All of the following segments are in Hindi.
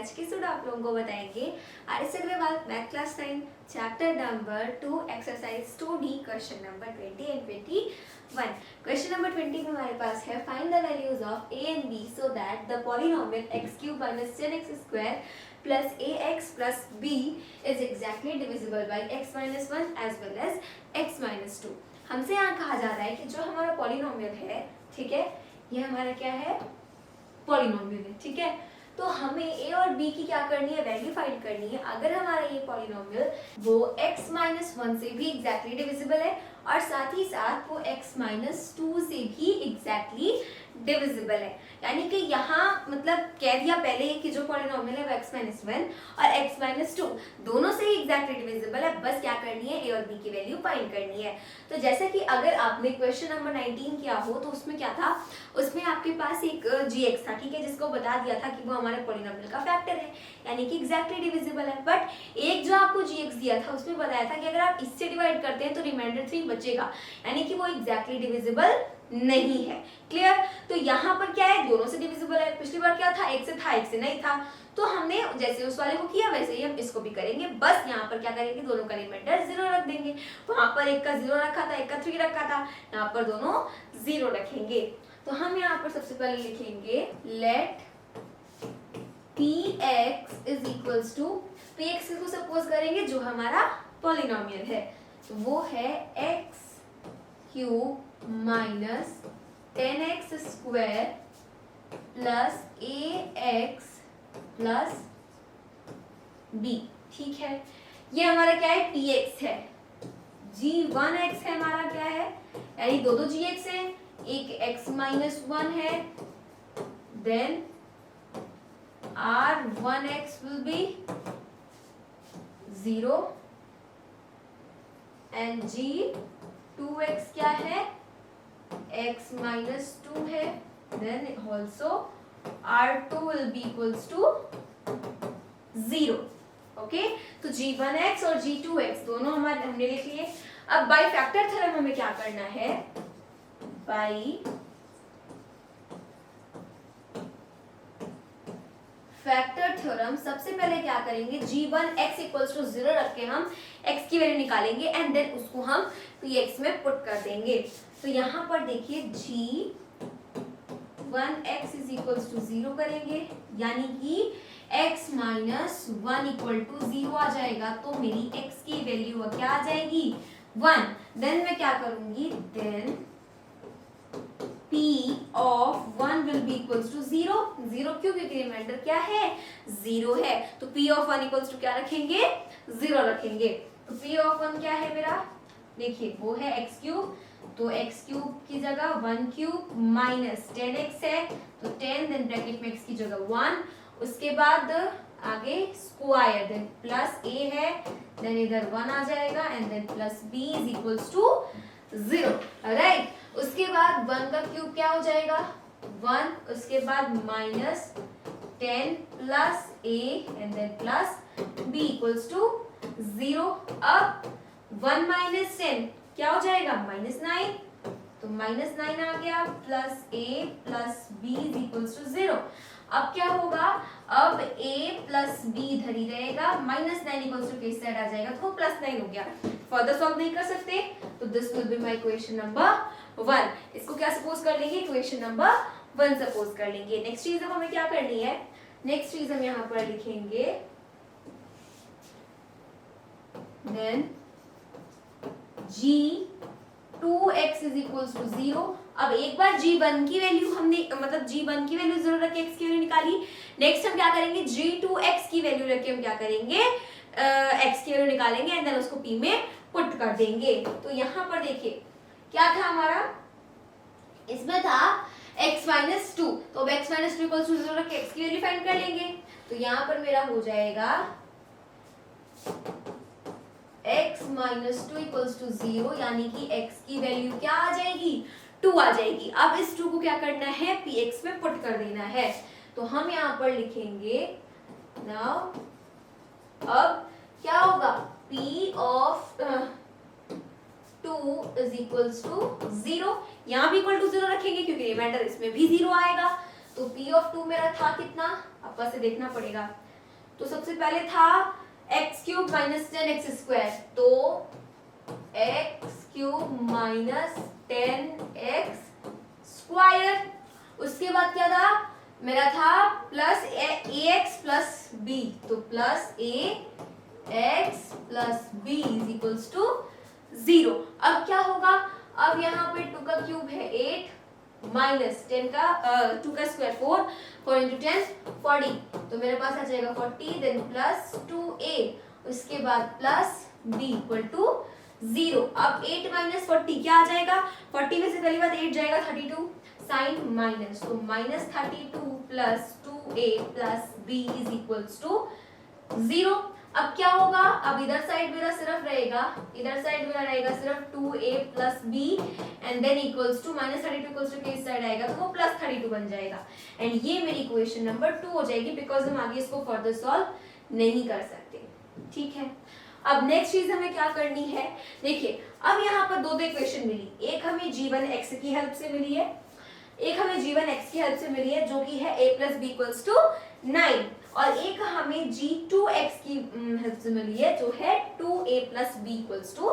आज के स्टूडेंट आप लोगों को बताएंगे R S. Agarwal math class 9 chapter number 2 exercise 2D question number 20 and 21। Question number 20 में हमारे पास है find the values of a and b so that the polynomial x³ - 10x² plus ax plus b is exactly divisible by x minus 1 as well as x minus 2। हमसे यहाँ कहा जा रहा है कि जो हमारा पॉलिनोमियल है, ठीक है, ये हमारा क्या है, पॉलिनोमियल है, ठीक है। तो हमें a और b की क्या करनी है, वैल्यू फाइंड करनी है। अगर हमारा ये पॉलिनोमियल वो x माइनस 1 से भी एग्जैक्टली डिविजिबल है और साथ ही साथ वो x माइनस 2 से भी एग्जैक्टली डिविजिबल है, यानी कि यहाँ मतलब कह दिया पहले कि जो पॉलिनोमियल है वो x माइनस 1 और x माइनस 2 दोनों से ही एग्जैक्टली डिविजिबल है। बस क्या करनी है, a और b की वैल्यू फाइंड करनी है। तो जैसे कि अगर आपने क्वेश्चन नंबर 19 किया हो तो उसमें क्या था, उसमें आपके पास एक gx था, ठीक है, जिसको बता दिया था कि वो हमारे पॉलिनोमियल का फैक्टर है, यानी कि एग्जैक्टली डिविजिबल है। बट एक जो आपको gx दिया था उसमें बताया था कि अगर आप इससे डिवाइड करते हैं तो रिमाइंडर 3 बचेगा, यानी कि वो एग्जैक्टली डिविजिबल नहीं है। क्लियर। तो यहाँ पर क्या है, दोनों से डिविजिबल है। पिछली बार क्या था, एक से था एक से नहीं था, तो हमने जैसे उस वाले को किया वैसे ही हम इसको भी करेंगे। बस यहाँ पर क्या करेंगे, दोनों का रिमाइंडर 0 रख देंगे। वहां पर एक का 0 रखा था, एक का 3 रखा था, यहाँ पर दोनों 0 रखेंगे। तो हम यहाँ पर सबसे पहले लिखेंगे let px is equals to, px को सपोज करेंगे जो हमारा पॉलिनोमियल है, तो वो है x³ minus 10x² plus ax plus b, ठीक है। ये हमारा क्या है, px है। g1x है हमारा क्या है, यानी दो gx है, एक x माइनस 1 है, then r1x will be 0 and g2x क्या है, x minus 2 है, then also r2 will be equals to 0। Okay, तो g1x और g2x दोनों हमने लिख लिए। अब बाई फैक्टर थ्योरम हमें क्या करना है, बाई फैक्टर थ्योरम सबसे पहले क्या करेंगे, g1x इक्वल्स टू 0 रख के हम x की वैल्यू निकालेंगे एंड देन उसको हम px में पुट कर देंगे। तो यहाँ पर देखिए g1x इज इक्वल्स टू 0 करेंगे, यानी कि x माइनस 1 इक्वल टू 0 आ जाएगा। तो मेरी x की वैल्यू क्या आ जाएगी, 1। देन मैं क्या करूंगी, then p of 1 will be equals to 0। 0 क्यों, क्योंकि रिमाइंडर क्या है, 0 है। तो p of 1 equals to क्या रखेंगे, 0 रखेंगे। तो p of 1 क्या है मेरा, देखिए वो है x³, तो x³ की जगह 1³ माइनस 10x है, तो 10, देन ब्रैकेट में x की जगह 1, उसके बाद आगे स्क्वायर, देन प्लस a है, देन इधर 1 आ जाएगा and then plus b is equals to 0। Right, उसके बाद 1 का क्यूब क्या हो जाएगा, 1, उसके बाद minus 10 plus a and then plus b equals to 0। अब 1 माइनस 10 क्या हो जाएगा, -9, तो -9 आ गया, plus a plus b is equals to 0। अब क्या होगा, अब a प्लस b इधर ही रहेगा, -9 इक्वल्स टू किस साइड आ जाएगा, तो +9 हो गया। फर्दर सॉल्व नहीं कर सकते, तो this will be my equation number 1। इसको क्या सपोज कर लेंगे, इक्वेशन नंबर 1 सपोज कर लेंगे। नेक्स्ट चीज अब हमें क्या करनी है, नेक्स्ट चीज हम यहाँ पर लिखेंगे then g2x is equals to 0। अब एक बार g1 की वैल्यू हमने मतलब g1 की वैल्यू 0 रख के x की वैल्यू निकाली। नेक्स्ट हम क्या करेंगे, g2x की वैल्यू रख के हम क्या करेंगे, x की वैल्यू निकालेंगे एंड देन उसको p में पुट कर देंगे। तो यहाँ पर देखिए क्या था हमारा, इसमें था x माइनस 2, तो अब x माइनस 2 इक्वल्स टू 0 रख के x की वैल्यू फाइंड कर लेंगे। तो यहाँ पर मेरा हो जाएगा x माइनस 2 इक्वल्स टू 0, यानी कि x की वैल्यू क्या आ जाएगी, 2 आ जाएगी। अब इस 2 को क्या करना है, px में पुट कर देना है। तो हम यहाँ पर लिखेंगे नाउ, अब क्या होगा, p of 2 is equals to 0। यहाँ भी इक्वल टू 0 रखेंगे क्योंकि रिमाइंडर इसमें भी 0 आएगा। तो p ऑफ 2 मेरा था कितना, आपस से देखना पड़ेगा, तो सबसे पहले था एक्स क्यूब माइनस 10x², तो एक्स क्यूब माइनस 10x²। उसके बाद क्या था मेरा, था प्लस ax प्लस b, तो plus ax plus b is equals to 0। अब क्या होगा, अब यहाँ पे 2 का क्यूब है 8 माइनस 10 का 2 का स्क्वायर 4, 4 इंटू 10 40, तो मेरे पास आ जाएगा 40, देन प्लस 2a, उसके बाद प्लस b इक्वल टू 0। अब 8 माइनस 40 क्या आ जाएगा, 40 में से पहली बात 8 जाएगा 32, साइन माइनस, तो minus 32 plus 2a plus b is equals to 0। अब क्या होगा, अब इधर साइड मेरा सिर्फ रहेगा, इधर साइड मेरा रहेगा सिर्फ 2a plus b and then equals to minus 32 equals to के इस साइड आएगा तो वो प्लस 32 बन जाएगा एंड ये मेरी इक्वेशन नंबर 2 हो जाएगी, बिकॉज हम आगे इसको फर्दर सॉल्व नहीं कर सकते। ठीक है, अब नेक्स्ट चीज हमें क्या करनी है, देखिए अब यहाँ पर दो इक्वेशन मिली, एक हमें g1 x की हेल्प से मिली है, एक हमें g1 x की हेल्प से मिली है जो कि है a plus B equals to 9, और एक हमें g2x की हेल्प से मिली है जो है 2a plus b equals to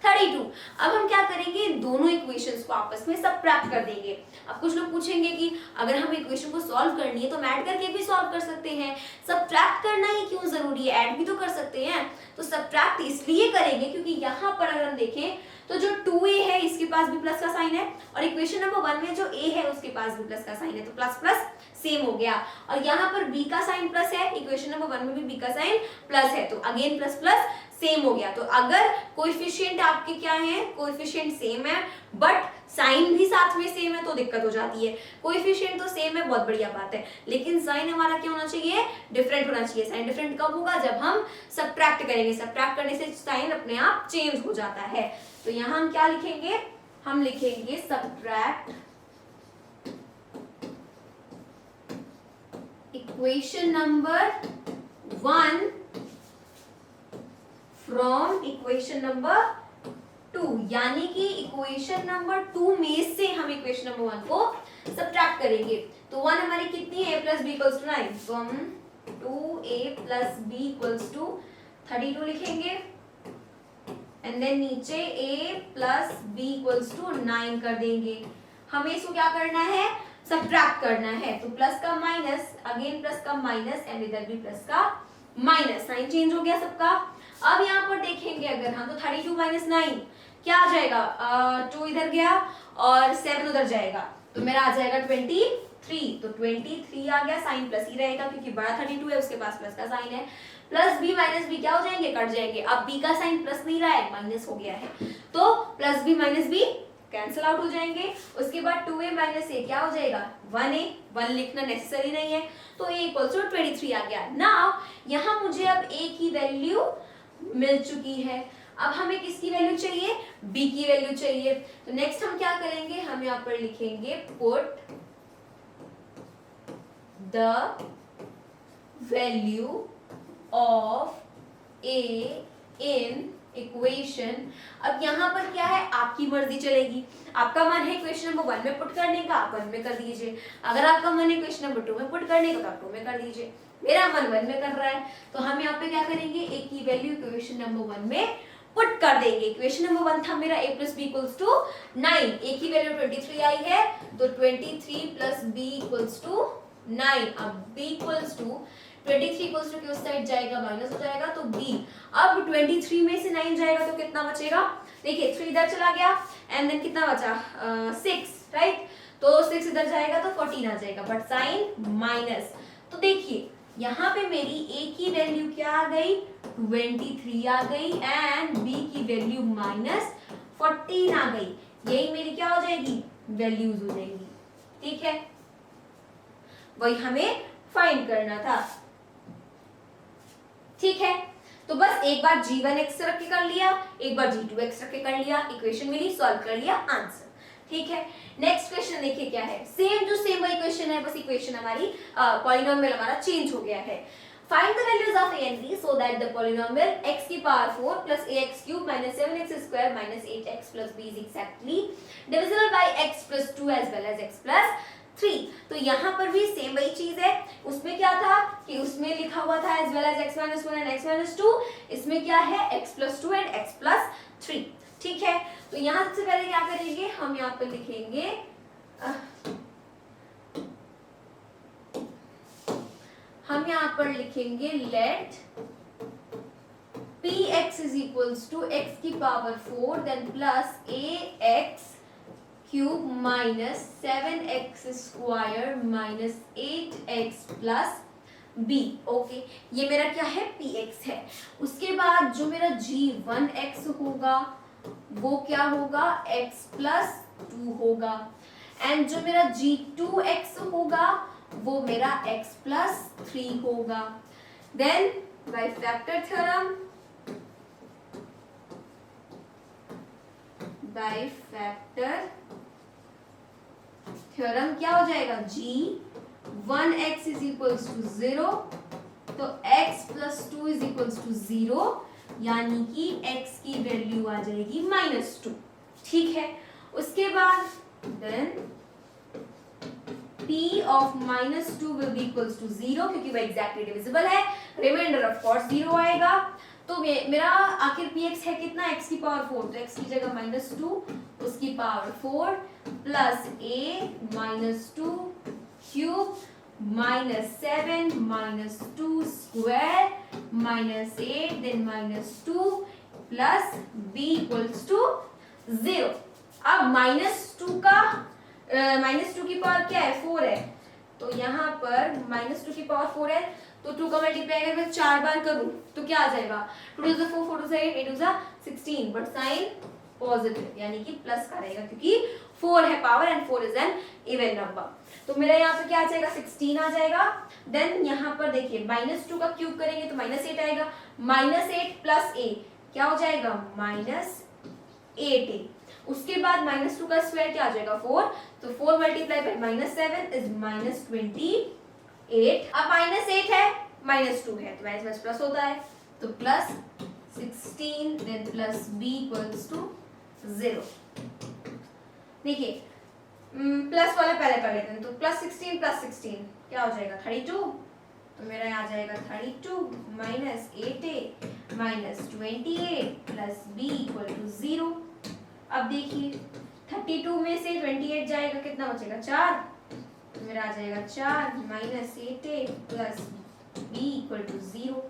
32। अब हम क्या करेंगे, इन दोनों इक्वेशंस को आपस में सबट्रैक्ट कर देंगे। अब कुछ लोग पूछेंगे कि अगर हमें इक्वेशन को सॉल्व करनी है तो हम ऐड करके भी सॉल्व कर सकते हैं, सबट्रैक्ट करना ही क्यों जरूरी है, ऐड भी तो कर सकते हैं। तो सबट्रैक्ट इसलिए करेंगे क्योंकि यहाँ पर अगर हम देखें तो जो 2a है इसके पास भी प्लस का साइन है, और इक्वेशन नंबर 1 में जो a है उसके पास भी प्लस का साइन है, तो प्लस प्लस सेम हो गया। और यहाँ पर b का साइन प्लस है, इक्वेशन नंबर 1 में भी b का साइन प्लस है, तो अगेन प्लस प्लस सेम हो गया। तो अगर कोएफिशिएंट आपके क्या है, कोएफिशिएंट सेम है बट साइन भी साथ में सेम है तो दिक्कत हो जाती है। कोएफिशिएंट तो सेम है, बहुत बढ़िया बात है, लेकिन साइन हमारा क्या होना चाहिए, डिफरेंट होना चाहिए। साइन डिफरेंट कब होगा, जब हम सबट्रैक्ट करेंगे, सबट्रैक्ट करने से साइन अपने आप चेंज हो जाता है। तो यहाँ हम क्या लिखेंगे, हम लिखेंगे subtract equation number 1 from equation number 2, यानी कि इक्वेशन नंबर 2 में से हम इक्वेशन नंबर 1 को सबट्रैक्ट करेंगे। तो 1 हमारी कितनी है, a plus B equals to 9, तो हम 2a plus B equals to 32 लिखेंगे एंड देन नीचे a plus B equals to 9 कर देंगे। हमें इसको क्या करना है, सबट्रैक्ट करना है, तो प्लस का माइनस, अगेन प्लस का माइनस एंड इधर भी प्लस का माइनस, साइन चेंज हो गया सबका। अब यहाँ पर देखेंगे अगर हम, तो 32 माइनस 9 क्या आ जाएगा, 2 इधर गया और 7 उधर जाएगा, तो मेरा आ जाएगा 23, तो 23 आ गया, साइन प्लस ही रहेगा क्योंकि बड़ा 32 है उसके पास प्लस का साइन है। प्लस बी माइनस बी क्या हो जाएंगे, कट जाएंगे। अब बी का साइन प्लस नहीं रहा है, माइनस हो गया है, तो plus B minus B cancel out हो जाएंगे। उसके बाद 2a माइनस a क्या हो जाएगा, 1a, 1 लिखना नेसेसरी नहीं है, तो a इक्वल्स टू 23 आ गया। नाउ यहाँ मुझे अब a की वैल्यू मिल चुकी है, अब हमें किसकी वैल्यू चाहिए, b की वैल्यू चाहिए। तो नेक्स्ट हम क्या करेंगे, हम यहाँ पर लिखेंगे put the value of a in equation. अब यहाँ पर क्या है, आपकी मर्जी चलेगी, आपका मन है इक्वेशन नंबर 1 में पुट करने का, आप 1 में कर दीजिए, अगर आपका मन है इक्वेशन नंबर 2 में पुट करने का तो आप 2 में कर दीजिए। मेरा मन 1 में कर रहा है, तो हम यहाँ पे क्या करेंगे, a की वैल्यू इक्वेशन नंबर 1 में पुट कर देंगे। इक्वेशन नंबर 1 था मेरा a plus B equals to 9, a की वैल्यू 23 आई है, तो 23 प्लस b इक्वल्स टू 9। अब b equals to 23 equals to उस साइड जाएगा, माइनस हो जाएगा, तो b। अब 23 में से 9 जाएगा तो कितना बचेगा, देखिए 3 इधर चला गया एंड देन कितना बचा, 6, राइट, तो 6 इधर जाएगा तो 14 आ जाएगा, बट साइन माइनस। तो देखिए यहाँ पे मेरी a की वैल्यू क्या आ गई, 23 आ गई एंड b की वैल्यू माइनस 14 आ गई। यही मेरी क्या हो जाएगी, वैल्यूज हो जाएंगी। ठीक है, वही हमें फाइंड करना था। ठीक है, तो बस एक बार g1x रख के कर लिया, एक बार g2x रख के कर लिया, इक्वेशन मिली, सॉल्व कर लिया, आंसर। ठीक है, नेक्स्ट क्वेश्चन देखिए क्या है, सेम टू सेम वही क्वेश्चन है, बस इक्वेशन हमारी पॉलिनोमियल हमारा चेंज हो गया है। Find the values of a and b so that the polynomial x की power 4 plus ax cube minus 7x square minus 8x plus b is exactly divisible by x plus 2 as well as x plus 3। तो यहाँ पर भी सेम वही चीज है, उसमें क्या था कि उसमें लिखा हुआ था as well as x minus 1 and x minus 2, इसमें क्या है x plus 2 and x plus 3। ठीक है, तो यहाँ सबसे पहले क्या करेंगे, हम यहाँ पर लिखेंगे let px is equals to x की power 4 then plus ax cube minus 7x square minus 8x plus b। Okay, ये मेरा क्या है, px है। उसके बाद जो मेरा g1x होगा वो क्या होगा, x प्लस 2 होगा, एंड जो मेरा g2x होगा वो मेरा x प्लस 3 होगा। Then by factor theorem, by factor theorem क्या हो जाएगा, g1x इज इक्वल्स टू 0, तो x plus 2 is equals to 0, यानी कि x की वैल्यू आ जाएगी -2। ठीक है, उसके बाद then p of -2 will be equals to 0, क्योंकि वो एग्जैक्टली डिविजिबल है, रिमाइंडर ऑफ कोर्स 0 आएगा। तो मेरा आखिर px है कितना, x की पावर 4, तो x की जगह -2 उसकी power 4 plus a -2 cube -7 -2 square -8 then -2 plus b equals to 0। अब -2 का -2 की पावर क्या है, 4 है, तो यहाँ पर -2 की पावर 4 है, तो 2 का मल्टीप्लाई अगर मैं 4 बार करूं तो क्या आ जाएगा, 2 to the 4 4 to the 8 8 to the 16, but sign positive यानी कि प्लस का रहेगा, क्योंकि 4 है power and 4 is an even number. तो मेरा यहाँ पे क्या आ जाएगा, 16 आ जाएगा। देन यहाँ पर देखिए -2 का क्यूब करेंगे तो -8 आएगा, -8 प्लस a क्या हो जाएगा, -8a। उसके बाद -2 का स्क्वायर क्या आ जाएगा, 4, तो 4 मल्टीप्लाई बाय -7 इज -28। अब -8 है -2 है तो माइनस प्लस होता है, तो plus 16 then plus b equals to 0। देखिए प्लस वाला पहले कर लेते हैं, तो प्लस 16 प्लस 16 क्या हो जाएगा, 32, तो मेरा यहाँ आ जाएगा 32 minus 8a minus 28 plus b equal to 0। अब देखिए 32 में से 28 जाएगा, कितना बचेगा, 4, तो मेरा आ जाएगा 4 minus 8a plus b equal to 0।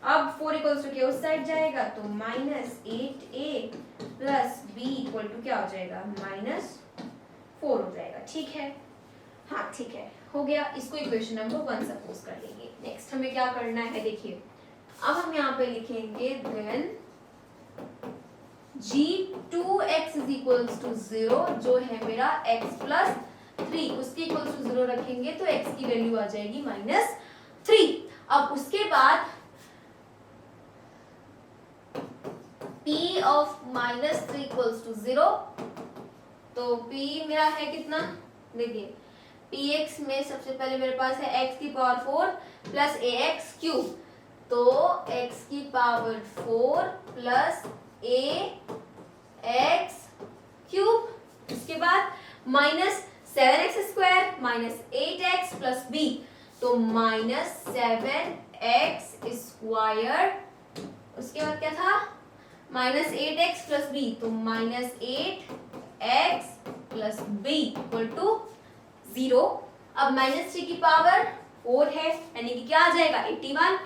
अब 4 इक्वल्स टू क्या उस साइड जाएगा, तो -8a plus b equal to क्या हो जाएगा, -4 हो जाएगा। ठीक है, हाँ ठीक है, हो गया। इसको इक्वेशन नंबर 1 सपोज कर लेंगे। नेक्स्ट हमें क्या करना है, देखिए अब हम यहाँ पे लिखेंगे then g2x is equals to 0, जो है मेरा x प्लस 3, उसकी इक्वल्स टू 0 रखेंगे तो x की वैल्यू आ जाएगी -3। अब उसके बाद p ऑफ -3 इक्वल्स टू 0, तो p मेरा है कितना, देखिए px में सबसे पहले मेरे पास है x की पावर 4 प्लस ax क्यूब, तो x की पावर 4 प्लस ax क्यूब, उसके बाद -7x square minus 8x plus b, तो -7x स्क्वायर, उसके बाद क्या था -8x प्लस b, तो -8x plus b equal to 0। अब -3 की पावर 4 है, यानी कि क्या आ जाएगा 81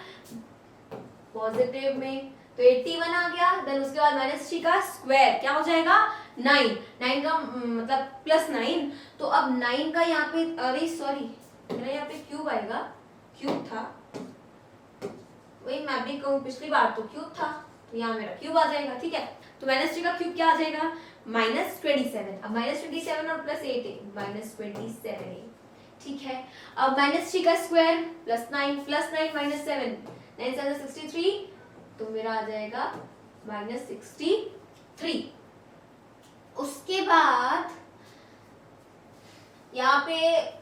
पॉजिटिव में, तो 81 आ गया। देन उसके बाद -3 का स्क्वायर क्या हो जाएगा 9 का मतलब प्लस 9, तो अब 9 का यहाँ पे, अरे सॉरी मेरा यहाँ पे क्यूब आएगा, क्यूब था, वही मैं भी कहूँ पिछली बार तो क्यूब था, तो यहाँ मेरा क्यूब आ जाएगा। ठीक है, तो -3 का क्यूब क्या आ जाएगा -27। अब -27 और प्लस 8 -27। ठीक है, अब -3 का स्क्वायर प्लस 9 -7 9 7 63, तो मेरा आ जाएगा -63। उसके बाद यहाँ पे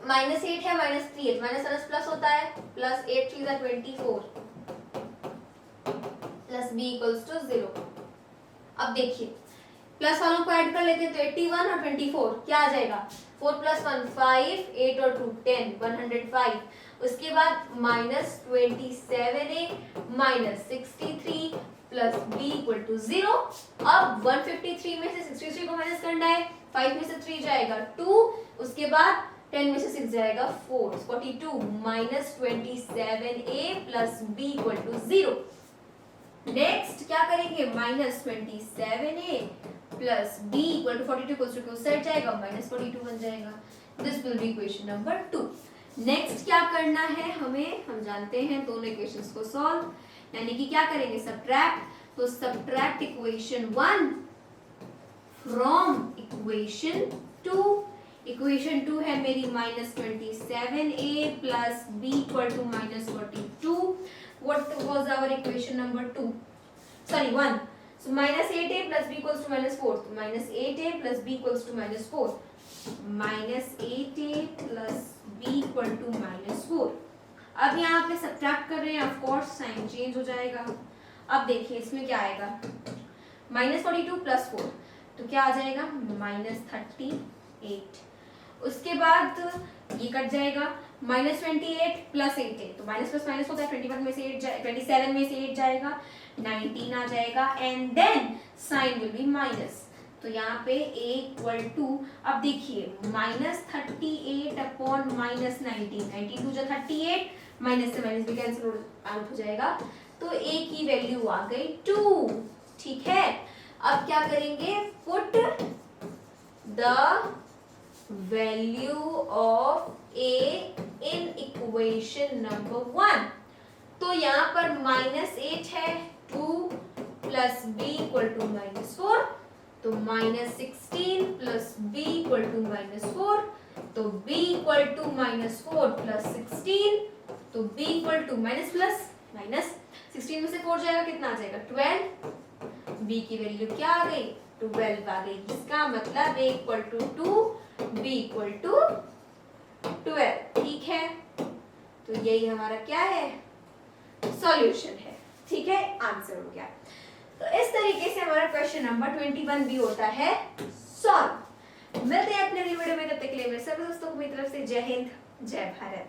-8 है -3 है, माइनस प्लस होता है, प्लस 8 3 जा 24 प्लस b इक्वल्स टू 0। अब देखिए प्लस वालों को ऐड कर लेते हैं तो 81 और 24 क्या आ जाएगा 4 + 1 5 8 और 2 10 105। उसके बाद -27a -63 प्लस b = 0। अब 153 में से 63 को माइनस करना है, 5 में से 3 जाएगा 2, उसके बाद 10 में से 6 जाएगा 4 42 -27a प्लस b = 0। नेक्स्ट क्या करेंगे -27a प्लस b = 42 को सेट जाएगा -42 बन जाएगा। This will be equation number 2। Next क्या करना है हमें, हम जानते हैं दोनों इक्वेशंस को सॉल्व, यानी कि क्या करेंगे सब्ट्रैक्ट। तो subtract equation 1 from equation 2। Equation 2 है मेरी -27a plus b = -42। What was our equation number 2? Sorry, 1. So -8a plus b equals to -4. So -8a plus b equals to -4. -8a plus b equal to -4. अब यहाँ पे सब्ट्रैक्ट कर रहे हैं, ऑफ कोर्स साइन चेंज हो जाएगा। अब देखिए इसमें क्या आएगा, -42 + 4 तो क्या आ जाएगा -38। उसके बाद ये कट जाएगा, -28 + 8 है तो माइनस प्लस माइनस होता है, 21 में से 8 27 में से 8 जाएगा, 19 आ जाएगा and then sign will be minus. तो यहाँ पे a = अब देखिए -38 अपॉन -19, 19 × 38, माइनस से माइनस भी कैंसिल आउट हो जाएगा, तो a की वैल्यू आ गई 2। ठीक है, अब क्या करेंगे, put the value of a in equation number 1। तो यहाँ पर -8 है, 2 + b = -4, तो -16 + b = -4, तो b = -4 + 16, तो b = माइनस प्लस माइनस, 16 में से 4 जाएगा कितना आ जाएगा 12। b की वैल्यू क्या आ गई 12 आ गई, जिसका मतलब a = 2 b = 12। ठीक है, तो यही हमारा क्या है, सॉल्यूशन है। ठीक है, आंसर हो गया। तो इस तरीके से हमारा क्वेश्चन नंबर 21 भी होता है सॉल्व। मिलते हैं अपने अगली वीडियो में, तब तक के लिए मेरे सभी दोस्तों को मेरी तरफ से जय हिंद, जय भारत।